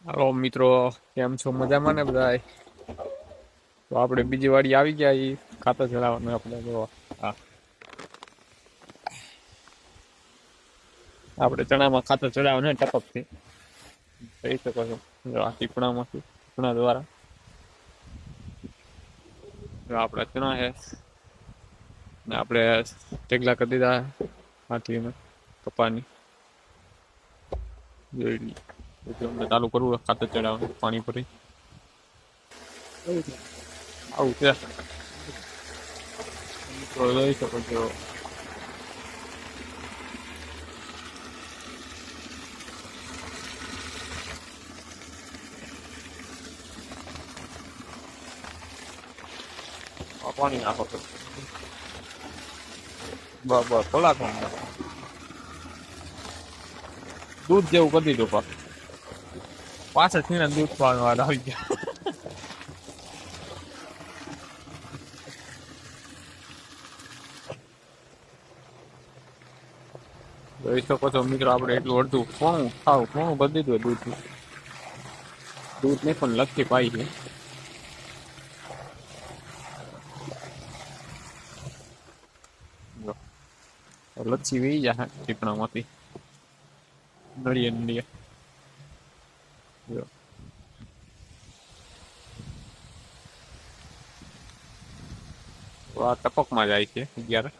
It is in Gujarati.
હાલો મિત્રો, કેમ છો? મજામાં ને બધાય? તો આપણે બીજી વાડી આવી ગયા. ઈ ખાતર ચડાવવાનું આપણે જો હા આપણે ચણામાં ખાતર ચડાવવાનું ને ટપકથી કહી શકો છો. જો આ ટીપણામાંથી ટીપણા દ્વારા જો આપણા ચણા છે ને આપણે ઢેગલા કરી દીધા હાથીને કપાની જોઈ એટલે ચાલુ કરવું ખાતર ચડાવવાનું પાણી ભરી આવું છે. તો જોઈ શકો છો. પાણી નાખો તો બરાબર કલાક દૂધ જેવું કરી દીધું પણ પાછળ થી દૂધ પાવાનું વાર આવી ગયા. જોઈ શકો છો મિત્રો, આપણે એટલું અડધું કોણું કરી દીધું દૂધ નહીં પણ લગતી પાઈ છે. લચ્છી વી જાય ટીપણામાંથી નળીએ આ ટપકમાં જાય છે 11